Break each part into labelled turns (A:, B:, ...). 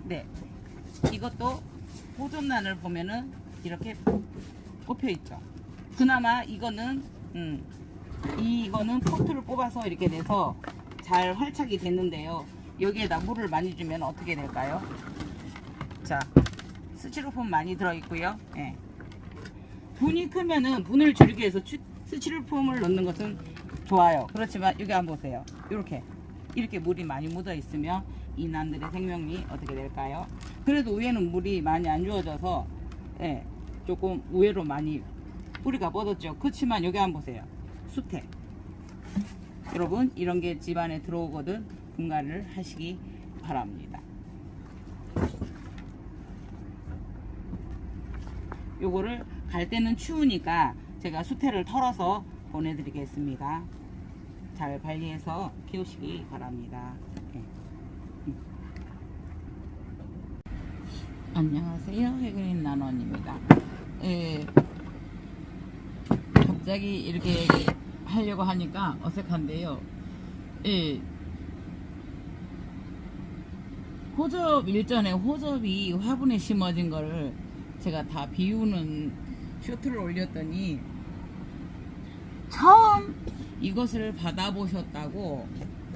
A: 네, 이것도 호접란을 보면은 이렇게 꼽혀 있죠. 그나마 이거는 이거는 포트를 뽑아서 이렇게 돼서 잘 활착이 됐는데요. 여기에다 물을 많이 주면 어떻게 될까요? 자, 스티로폼 많이 들어있고요. 예. 분이 크면은 분을 줄이기 위해서 스티로폼을 넣는 것은 좋아요. 그렇지만 여기 한번 보세요. 이렇게 물이 많이 묻어 있으면 이 난들의 생명이 어떻게 될까요? 그래도 위에는 물이 많이 안 주어져서 예, 조금 우회로 많이 뿌리가 뻗었죠. 그렇지만 여기 한번 보세요. 수태. 여러분 이런 게 집안에 들어오거든 분갈이를 하시기 바랍니다. 요거를 갈 때는 추우니까 제가 수태를 털어서 보내드리겠습니다. 잘 관리해서 키우시기 바랍니다. 네. 안녕하세요. 해그린 나원입니다. 갑자기 이렇게 하려고 하니까 어색한데요. 호접 일전에 호접이 화분에 심어진 거를 제가 다 비우는 쇼트를 올렸더니 처음 이것을 받아보셨다고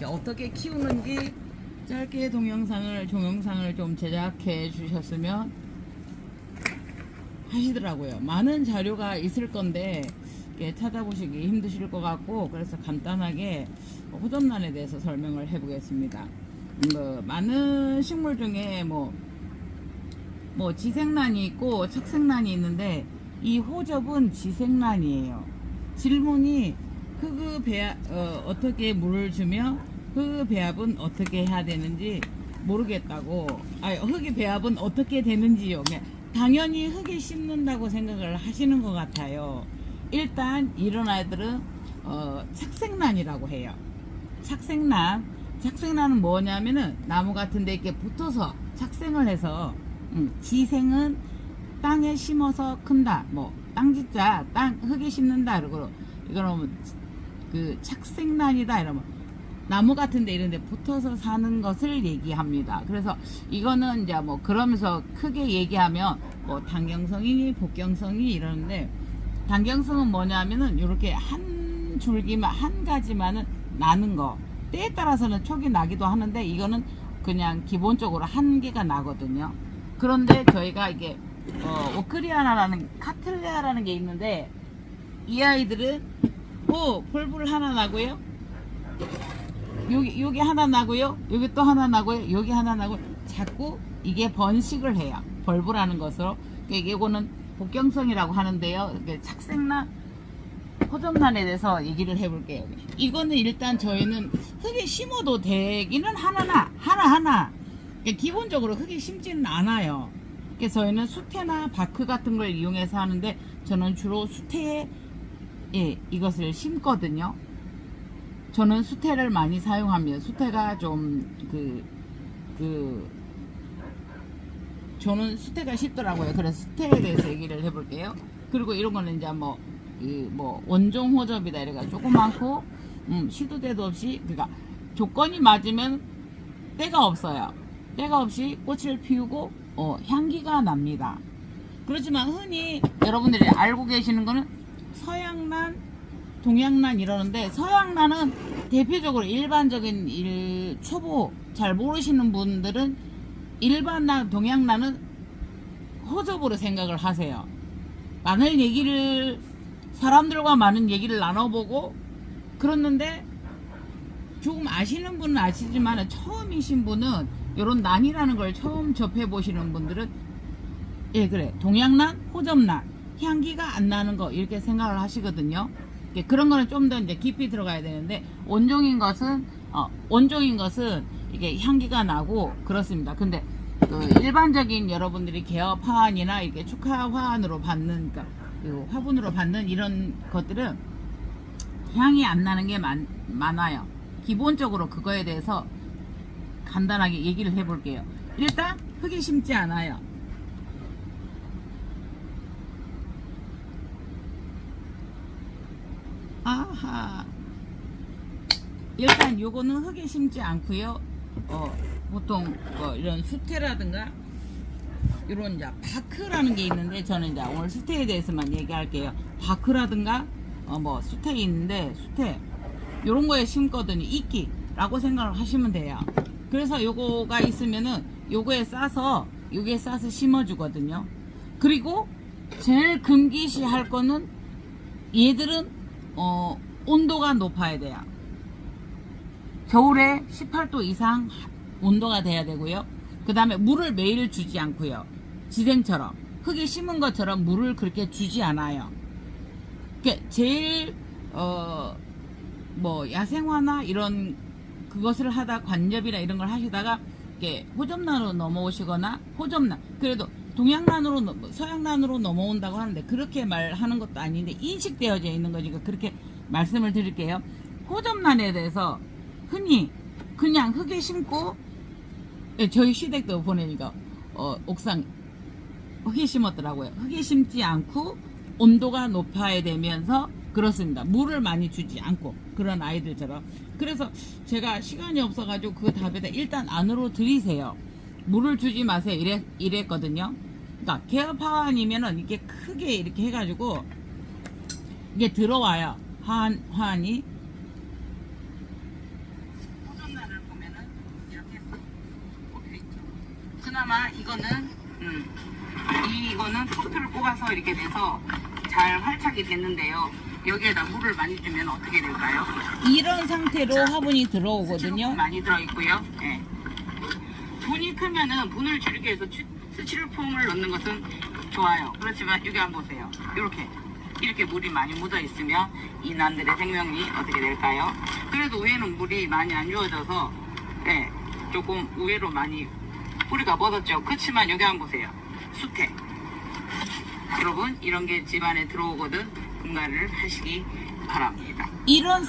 A: 어떻게 키우는지 짧게 동영상을 좀 제작해 주셨으면 하시더라고요. 많은 자료가 있을 건데 찾아보시기 힘드실 것 같고, 그래서 간단하게 호접란에 대해서 설명을 해 보겠습니다. 많은 식물 중에 뭐 지생란이 있고 착생란이 있는데 이 호접은 지생란이에요. 질문이 어떻게 물을 주며 흙의 배합은 어떻게 해야 되는지 모르겠다고. 흙의 배합은 어떻게 되는지요. 당연히 흙에 심는다고 생각을 하시는 것 같아요. 일단 이런 아이들은 착생란이라고 해요. 착생란은 뭐냐면은 나무 같은 데 이렇게 붙어서 착생을 해서 지생은 땅에 심어서 큰다. 땅짓자 흙에 심는다. 그리고 이거는 그 착생란이다 이러면 나무 같은 데 이런 데 붙어서 사는 것을 얘기합니다. 그래서 이거는 이제 그러면서 크게 얘기하면 단경성이니 복경성이 이러는데, 단경성은 뭐냐면은 이렇게 한 줄기만 한 가지만은 나는 거, 때에 따라서는 촉이 나기도 하는데 이거는 그냥 기본적으로 한 개가 나거든요. 그런데 저희가 이게 오크리아나라는 카틀레아라는 게 있는데 이 아이들은 벌불 하나 나고요, 여기 하나 나고요, 여기 또 하나 나고요, 여기 하나 나고, 자꾸 이게 번식을 해요. 벌불하는 것으로. 이거는 복경성이라고 하는데요. 착생란, 호접란에 대해서 얘기를 해볼게요. 이거는 일단 저희는 흙에 심어도 되기는 하나 기본적으로 흙에 심지는 않아요. 그래서 저희는 수태나 바크 같은 걸 이용해서 하는데, 저는 주로 수태에 이것을 심거든요. 저는 수태를 많이 사용합니다. 수태가 좀 저는 수태가 쉽더라고요. 그래서 수태에 대해서 얘기를 해볼게요. 그리고 이런 거는 이제 원종 호접이다 이래가 조그맣고 시도 때도 없이, 그러니까 조건이 맞으면 때가 없어요. 때가 없이 꽃을 피우고 향기가 납니다. 그렇지만 흔히 여러분들이 알고 계시는 거는 서양란, 동양란 이러는데, 서양란은 대표적으로 일반적인 초보 잘 모르시는 분들은 일반란, 동양란은 호접으로 생각을 하세요. 사람들과 많은 얘기를 나눠보고 그렇는데, 조금 아시는 분은 아시지만 처음이신 분은 이런 난이라는 걸 처음 접해보시는 분들은 동양란, 호접란, 향기가 안 나는 거 이렇게 생각을 하시거든요. 그런 거는 좀 더 이제 깊이 들어가야 되는데, 원종인 것은 이게 향기가 나고 그렇습니다. 근데 일반적인 여러분들이 개업 화환이나 이렇게 축하 화환으로 받는, 그 화분으로 받는 이런 것들은 향이 안 나는 게 많아요. 기본적으로 그거에 대해서 간단하게 얘기를 해볼게요. 일단 흙에 심지 않아요. 일단 요거는 흙에 심지 않고요. 보통 이런 수태라든가 이런 이제 바크라는 게 있는데 저는 이제 오늘 수태에 대해서만 얘기할게요. 바크라든가 뭐 수태 있는데 수태 요런 거에 심거든요. 이끼라고 생각을 하시면 돼요. 그래서 요거가 있으면은 요거에 싸서 심어주거든요. 그리고 제일 금기시 할 거는 얘들은 온도가 높아야 돼요. 겨울에 18도 이상 온도가 돼야 되고요. 그 다음에 물을 매일 주지 않고요. 지생처럼 흙에 심은 것처럼 물을 그렇게 주지 않아요. 그러니까 제일 뭐 야생화나 이런 그것을 하다 관접이나 이런 걸 하시다가 이렇게 호접란으로 넘어오시거나 호접란 그래도 동양란으로 서양란으로 넘어온다고 하는데 그렇게 말하는 것도 아닌데 인식되어져 있는 거니까 그렇게 말씀을 드릴게요. 호접란에 대해서 흔히 그냥 흙에 심고 저희 시댁도 보내니까 옥상 흙에 심었더라고요. 흙에 심지 않고 온도가 높아야 되면서 그렇습니다. 물을 많이 주지 않고 그런 아이들처럼. 그래서 제가 시간이 없어가지고 그 답에다 일단 안으로 들이세요. 물을 주지 마세요. 이랬거든요. 그러니까 개업화환이면은 이렇게 크게 이렇게 해가지고 이게 들어와요. 화환이. 호접란을 보면은 이렇게 꼽혀있죠. 그나마 이거는 이거는 포트를 뽑아서 이렇게 돼서 잘 활착이 됐는데요. 여기에다 물을 많이 주면 어떻게 될까요? 이런 상태로 화분이 들어오거든요. 많이 들어있고요. 네. 분이 크면은 분을 줄이기 위해서 스티로폼을 넣는 것은 좋아요. 그렇지만 여기 한번 보세요. 이렇게 물이 많이 묻어 있으면 이 난들의 생명이 어떻게 될까요? 그래도 위에는 물이 많이 안 주어져서 네, 조금 의외로 많이 뿌리가 뻗었죠. 그렇지만 여기 한번 보세요. 수태. 여러분 이런 게 집안에 들어오거든 분갈이를 하시기 바랍니다. 이런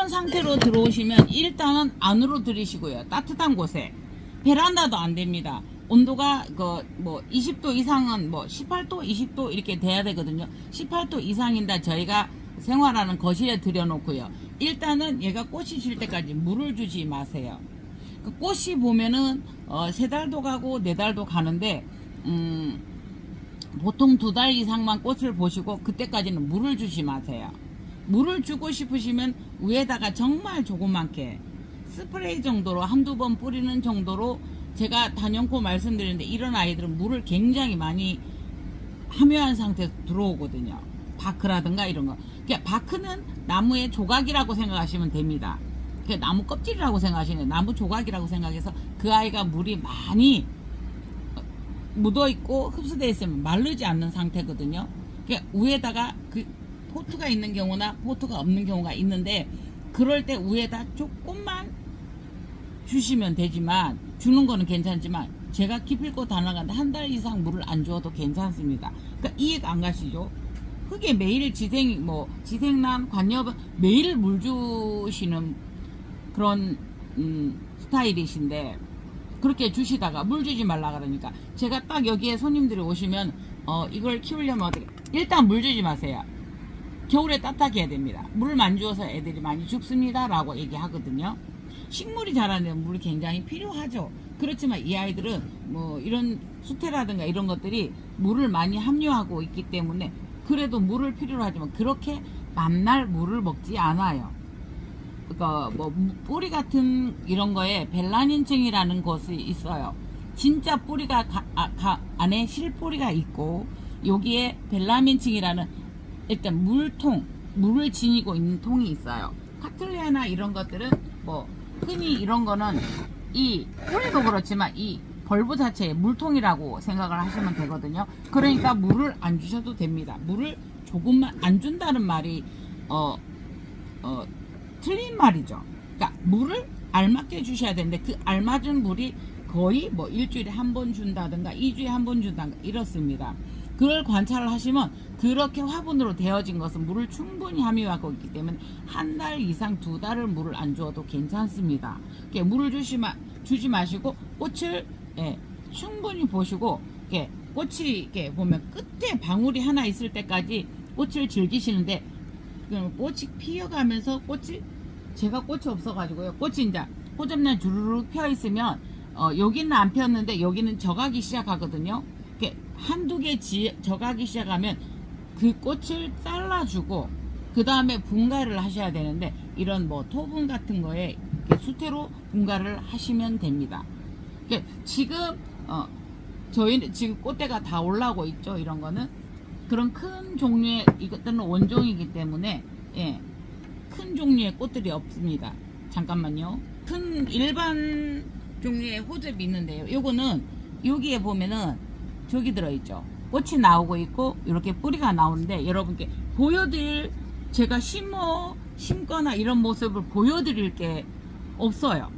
A: 상태로 들어오시면 일단은 안으로 들이시고요. 따뜻한 곳에 베란다도 안 됩니다. 온도가 20도 이상은 18도 20도 이렇게 돼야 되거든요. 18도 이상인데 저희가 생활하는 거실에 들여놓고요. 일단은 얘가 꽃이 질 때까지 물을 주지 마세요. 그 꽃이 보면은 3달도 가고 4달도 가는데 보통 2달 이상만 꽃을 보시고 그때까지는 물을 주지 마세요. 물을 주고 싶으시면 위에다가 정말 조그맣게 스프레이 정도로 한두 번 뿌리는 정도로 제가 단연코 말씀드리는데 이런 아이들은 물을 굉장히 많이 함유한 상태에서 들어오거든요. 바크라든가 이런 거. 그러니까 바크는 나무의 조각이라고 생각하시면 됩니다. 그러니까 나무 껍질이라고 생각하시면 나무 조각이라고 생각해서 그 아이가 물이 많이 묻어있고 흡수되어 있으면 마르지 않는 상태거든요. 그러니까 위에다가 그 포트가 있는 경우나 포트가 없는 경우가 있는데 그럴 때 위에다 조금만 주시면 되지만 주는 거는 괜찮지만 제가 기필코 다 나가는데 한 달 이상 물을 안 주어도 괜찮습니다. 그러니까 이해가 안 가시죠? 흙에 매일 지생란 관엽 매일 물 주시는 그런 스타일이신데 그렇게 주시다가 물 주지 말라 그러니까 제가 딱 여기에 손님들이 오시면 이걸 키우려면 어떻게 일단 물 주지 마세요. 겨울에 따뜻하게 해야 됩니다. 물을 안 주어서 애들이 많이 죽습니다 라고 얘기하거든요. 식물이 자라는 물이 굉장히 필요하죠. 그렇지만 이 아이들은 이런 수태라든가 이런 것들이 물을 많이 함유하고 있기 때문에 그래도 물을 필요로 하지만 그렇게 만날 물을 먹지 않아요. 그러니까 뿌리 같은 이런 거에 벨라닌층이라는 것이 있어요. 진짜 뿌리가 안에 실뿌리가 있고 여기에 벨라민층이라는 일단 물을 지니고 있는 통이 있어요. 카틀리아나 이런 것들은 흔히 이런 거는 이 뿌리도 그렇지만 이 벌브 자체의 물통이라고 생각을 하시면 되거든요. 그러니까 물을 안 주셔도 됩니다. 물을 조금만 안 준다는 말이 틀린 말이죠. 그러니까 물을 알맞게 주셔야 되는데 그 알맞은 물이 거의 일주일에 한 번 준다든가 2주에 한 번 준다든가 이렇습니다. 그걸 관찰을 하시면 그렇게 화분으로 되어진 것은 물을 충분히 함유하고 있기 때문에 한 달 이상 2달을 물을 안 주어도 괜찮습니다. 물을 주지 마시고 꽃을 충분히 보시고 꽃이 보면 끝에 방울이 하나 있을 때까지 꽃을 즐기시는데 꽃이 피어가면서 제가 꽃이 없어가지고요. 꽃이 이제 호접란 주르륵 펴 있으면 여기는 안 폈는데 여기는 져가기 시작하거든요. 이렇게 한두 개 져가기 시작하면 그 꽃을 잘라주고 그 다음에 분갈이를 하셔야 되는데 이런 뭐 토분 같은 거에 이렇게 수태로 분갈이를 하시면 됩니다. 지금 저희는 지금 꽃대가 다 올라오고 있죠. 이런 거는 그런 큰 종류의 이것들은 원종이기 때문에 예, 큰 종류의 꽃들이 없습니다. 잠깐만요. 큰 일반 종류의 호접이 있는데요. 요거는 여기에 보면은 저기 들어있죠. 꽃이 나오고 있고 이렇게 뿌리가 나오는데 여러분께 보여드릴 제가 심거나 이런 모습을 보여드릴 게 없어요.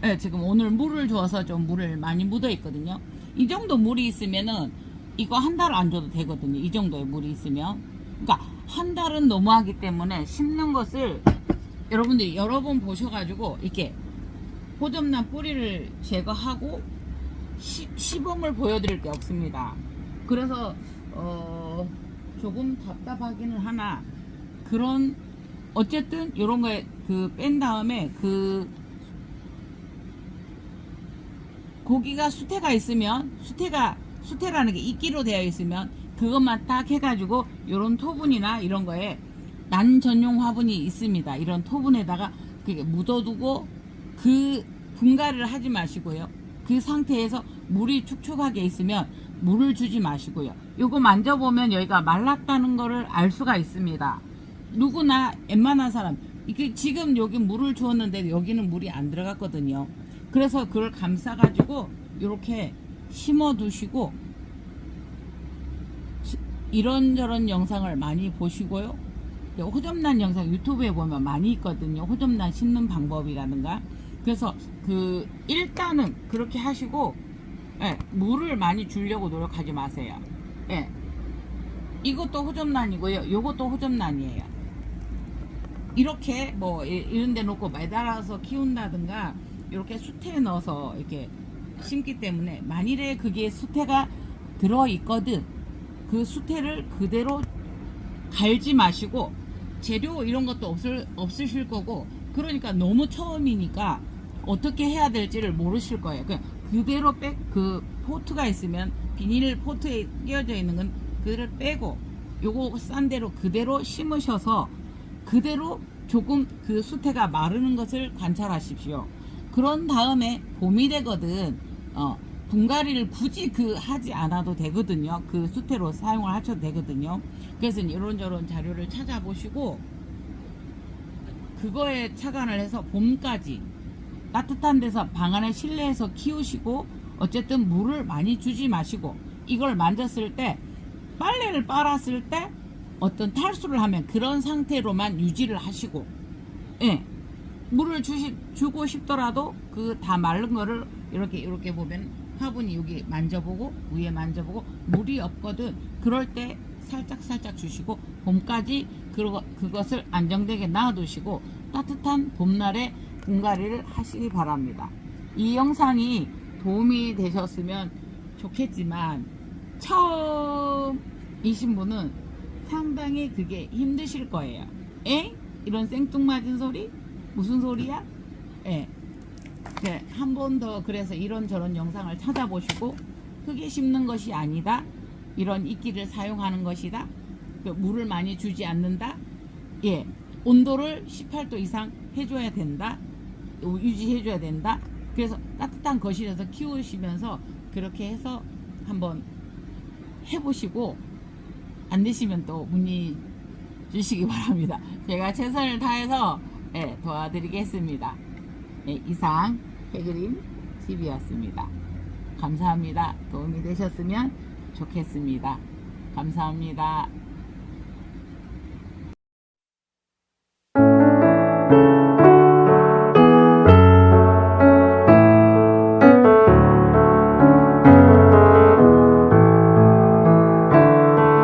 A: 네, 지금 오늘 물을 줘서 좀 물을 많이 묻어 있거든요. 이 정도 물이 있으면은 이거 한 달 안 줘도 되거든요. 이 정도의 물이 있으면. 그러니까 한 달은 너무하기 때문에 심는 것을 여러분들이 여러 번 보셔가지고 이렇게 호접란 뿌리를 제거하고 시범을 보여드릴 게 없습니다. 그래서 조금 답답하기는 하나 그런 어쨌든 이런 거에 그 뺀 다음에 그 고기가 수태가 있으면 수태라는 게 이끼로 되어 있으면 그것만 딱 해가지고 이런 토분이나 이런 거에 난 전용 화분이 있습니다. 이런 토분에다가 그게 묻어두고 그 분갈이를 하지 마시고요. 그 상태에서 물이 축축하게 있으면 물을 주지 마시고요. 요거 만져보면 여기가 말랐다는 거를 알 수가 있습니다. 누구나 웬만한 사람 이게 지금 여기 물을 주었는데 여기는 물이 안 들어갔거든요. 그래서 그걸 감싸 가지고 이렇게 심어 두시고 이런저런 영상을 많이 보시고요. 호접란 영상 유튜브에 보면 많이 있거든요. 호접란 심는 방법이라든가. 그래서 일단은 그렇게 하시고 예, 물을 많이 주려고 노력하지 마세요. 예. 이것도 호접란이고요. 요것도 호접란이에요. 이렇게 뭐 이런 데 놓고 매달아서 키운다든가 이렇게 수태에 넣어서 이렇게 심기 때문에 만일에 그게 수태가 들어있거든 그 수태를 그대로 갈지 마시고 재료 이런 것도 없으실 거고 그러니까 너무 처음이니까 어떻게 해야 될지를 모르실 거예요. 그냥 그대로 그 포트가 있으면 비닐 포트에 끼워져 있는 건 그대로 빼고 요거 싼 대로 그대로 심으셔서 그대로 조금 그 수태가 마르는 것을 관찰하십시오. 그런 다음에 봄이 되거든 분갈이를 굳이 하지 않아도 되거든요. 그 수태로 사용을 하셔도 되거든요. 그래서 이런저런 자료를 찾아보시고 그거에 착안을 해서 봄까지 따뜻한 데서 방 안에 실내에서 키우시고 어쨌든 물을 많이 주지 마시고 이걸 만졌을 때 빨래를 빨았을 때 어떤 탈수를 하면 그런 상태로만 유지를 하시고 예. 물을 주고 싶더라도 그 다 마른 거를 이렇게 보면 화분이 여기 만져보고 위에 만져보고 물이 없거든. 그럴 때 살짝 주시고 봄까지 그것을 안정되게 놔두시고 따뜻한 봄날에 분갈이를 하시기 바랍니다. 이 영상이 도움이 되셨으면 좋겠지만 처음이신 분은 상당히 그게 힘드실 거예요. 엥? 이런 생뚱맞은 소리? 무슨 소리야? 예. 네, 한 번 더 그래서 이런저런 영상을 찾아보시고 흙에 심는 것이 아니다. 이런 이끼를 사용하는 것이다. 물을 많이 주지 않는다. 예. 온도를 18도 이상 해줘야 된다. 유지해줘야 된다. 그래서 따뜻한 거실에서 키우시면서 그렇게 해서 한번 해보시고 안 되시면 또 문의 주시기 바랍니다. 제가 최선을 다해서 예, 도와드리겠습니다. 예, 이상 해그림 TV였습니다. 감사합니다. 도움이 되셨으면 좋겠습니다. 감사합니다.